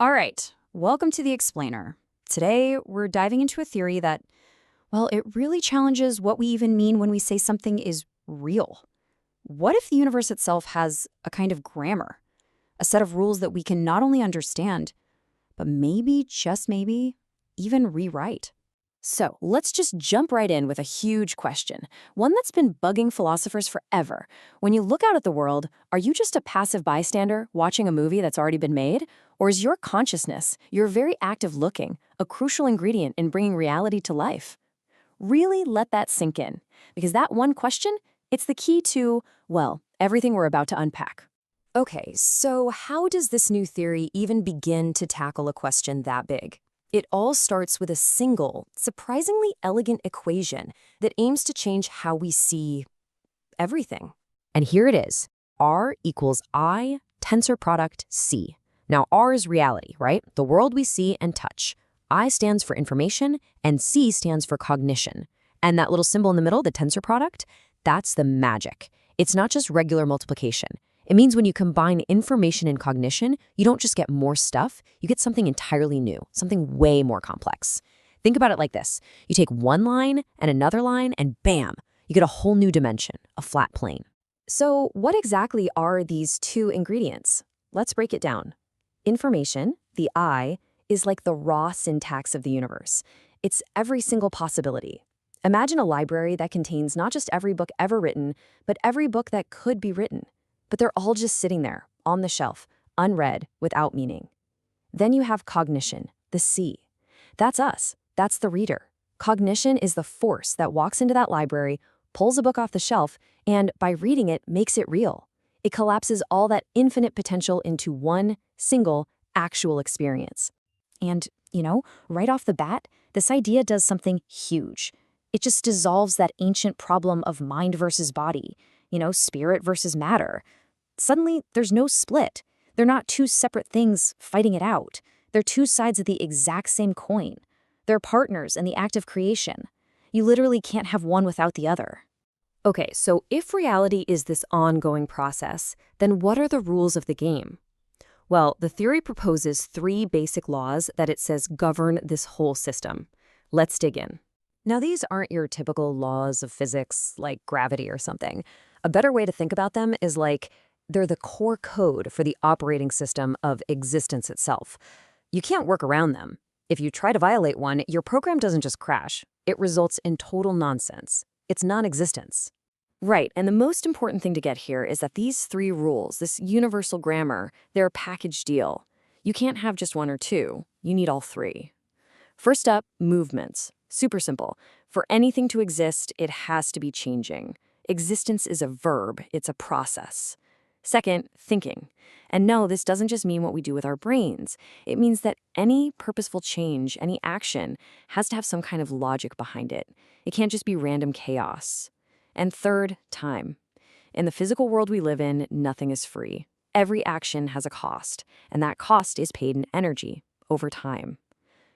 All right, welcome to The Explainer. Today, we're diving into a theory that, well, it really challenges what we even mean when we say something is real. What if the universe itself has a kind of grammar, a set of rules that we can not only understand, but maybe, just maybe, even rewrite? So let's just jump right in with a huge question, one that's been bugging philosophers forever. When you look out at the world, are you just a passive bystander watching a movie that's already been made? Or is your consciousness, your very act of looking, a crucial ingredient in bringing reality to life? Really let that sink in, because that one question, it's the key to, well, everything we're about to unpack. Okay, so how does this new theory even begin to tackle a question that big? It all starts with a single, surprisingly elegant equation that aims to change how we see everything. And here it is. R equals I tensor product C. Now, R is reality, right? The world we see and touch. I stands for information, and C stands for cognition. And that little symbol in the middle, the tensor product, that's the magic. It's not just regular multiplication. It means when you combine information and cognition, you don't just get more stuff, you get something entirely new, something way more complex. Think about it like this. You take one line and another line, and bam, you get a whole new dimension, a flat plane. So what exactly are these two ingredients? Let's break it down. Information, the I, is like the raw syntax of the universe. It's every single possibility. Imagine a library that contains not just every book ever written, but every book that could be written. But they're all just sitting there, on the shelf, unread, without meaning. Then you have cognition, the C. That's us. That's the reader. Cognition is the force that walks into that library, pulls a book off the shelf, and by reading it, makes it real. It collapses all that infinite potential into one single, actual experience. And, right off the bat, this idea does something huge. It just dissolves that ancient problem of mind versus body, spirit versus matter. Suddenly, there's no split. They're not two separate things fighting it out. They're two sides of the exact same coin. They're partners in the act of creation. You literally can't have one without the other. Okay, so if reality is this ongoing process, then what are the rules of the game? Well, the theory proposes three basic laws that it says govern this whole system. Let's dig in. Now, these aren't your typical laws of physics, like gravity or something. A better way to think about them is like they're the core code for the operating system of existence itself. You can't work around them. If you try to violate one, your program doesn't just crash. It results in total nonsense. It's non-existence. Right, and the most important thing to get here is that these three rules, this universal grammar, they're a package deal. You can't have just one or two. You need all three. First up, movements. Super simple. For anything to exist, it has to be changing. Existence is a verb. It's a process. Second, thinking. And no, this doesn't just mean what we do with our brains. It means that any purposeful change, any action, has to have some kind of logic behind it. It can't just be random chaos. And third, time. In the physical world we live in, nothing is free. Every action has a cost, and that cost is paid in energy over time.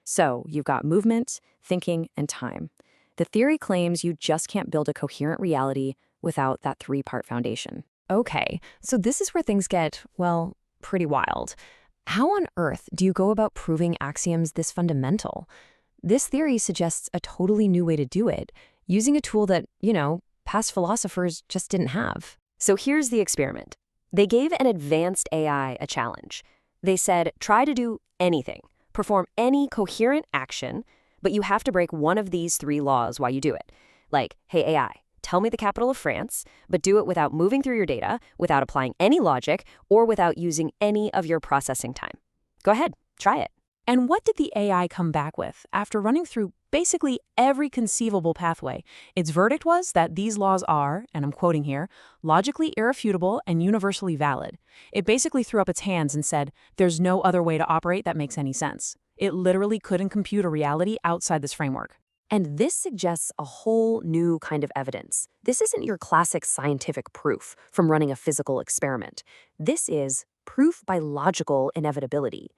So you've got movement, thinking, and time. The theory claims you just can't build a coherent reality without that three-part foundation. Okay, so this is where things get, well, pretty wild. How on earth do you go about proving axioms this fundamental? This theory suggests a totally new way to do it, using a tool that, past philosophers just didn't have. So here's the experiment. They gave an advanced AI a challenge. They said, try to do anything, perform any coherent action, but you have to break one of these three laws while you do it. Like, hey, AI, tell me the capital of France, but do it without moving through your data, without applying any logic, or without using any of your processing time. Go ahead, try it. And what did the AI come back with after running through basically every conceivable pathway? Its verdict was that these laws are, and I'm quoting here, logically irrefutable and universally valid. It basically threw up its hands and said, there's no other way to operate that makes any sense. It literally couldn't compute a reality outside this framework. And this suggests a whole new kind of evidence. This isn't your classic scientific proof from running a physical experiment. This is proof by logical inevitability.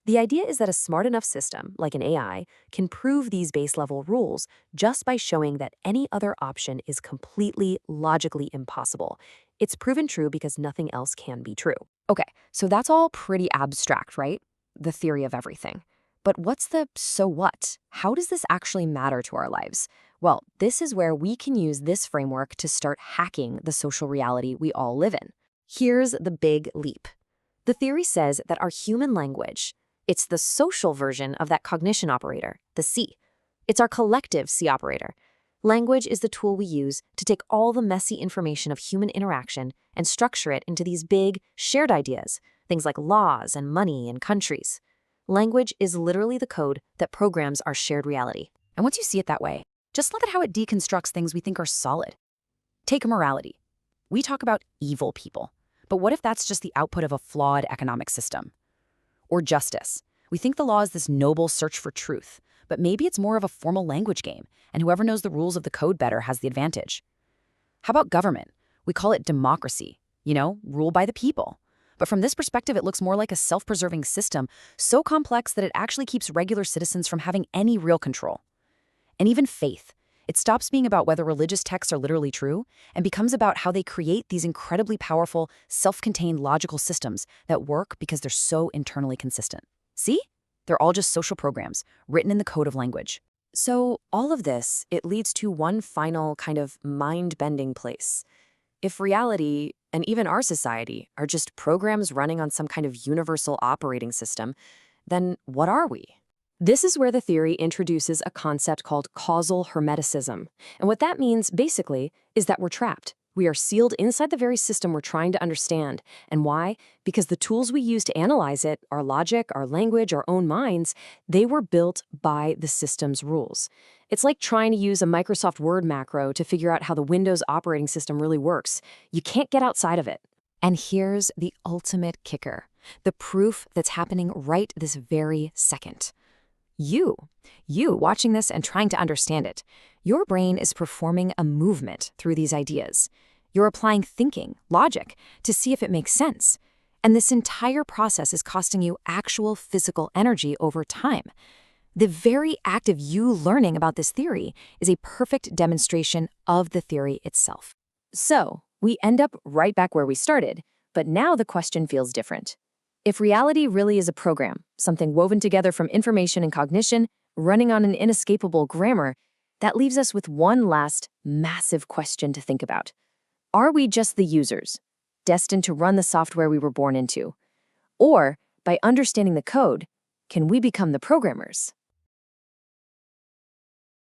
The idea is that a smart enough system, like an AI, can prove these base-level rules just by showing that any other option is completely logically impossible. It's proven true because nothing else can be true. Okay, so that's all pretty abstract, right? the theory of everything. But what's the so what? How does this actually matter to our lives? Well, this is where we can use this framework to start hacking the social reality we all live in. Here's the big leap. The theory says that our human language, it's the social version of that cognition operator, the C. It's our collective C operator. Language is the tool we use to take all the messy information of human interaction and structure it into these big, shared ideas, things like laws and money and countries. Language is literally the code that programs our shared reality. And once you see it that way, just look at how it deconstructs things we think are solid. Take morality. We talk about evil people, but what if that's just the output of a flawed economic system? Or justice. We think the law is this noble search for truth, but maybe it's more of a formal language game, and whoever knows the rules of the code better has the advantage. How about government? We call it democracy, rule by the people. But from this perspective, it looks more like a self-preserving system, so complex that it actually keeps regular citizens from having any real control. And even faith. It stops being about whether religious texts are literally true and becomes about how they create these incredibly powerful, self-contained logical systems that work because they're so internally consistent. See? They're all just social programs, written in the code of language. So all of this, it leads to one final kind of mind-bending place. If reality, and even our society, are just programs running on some kind of universal operating system, then what are we? This is where the theory introduces a concept called causal hermeticism. And what that means, basically, is that we're trapped. We are sealed inside the very system we're trying to understand. And why? Because the tools we use to analyze it, our logic, our language, our own minds, they were built by the system's rules. It's like trying to use a Microsoft Word macro to figure out how the Windows operating system really works. You can't get outside of it. And here's the ultimate kicker, the proof that's happening right this very second. You watching this and trying to understand it, your brain is performing a movement through these ideas. You're applying thinking, logic, to see if it makes sense. And this entire process is costing you actual physical energy over time. The very act of you learning about this theory is a perfect demonstration of the theory itself. So, we end up right back where we started, but now the question feels different. If reality really is a program, something woven together from information and cognition, running on an inescapable grammar, that leaves us with one last massive question to think about. Are we just the users, destined to run the software we were born into? Or, by understanding the code, can we become the programmers?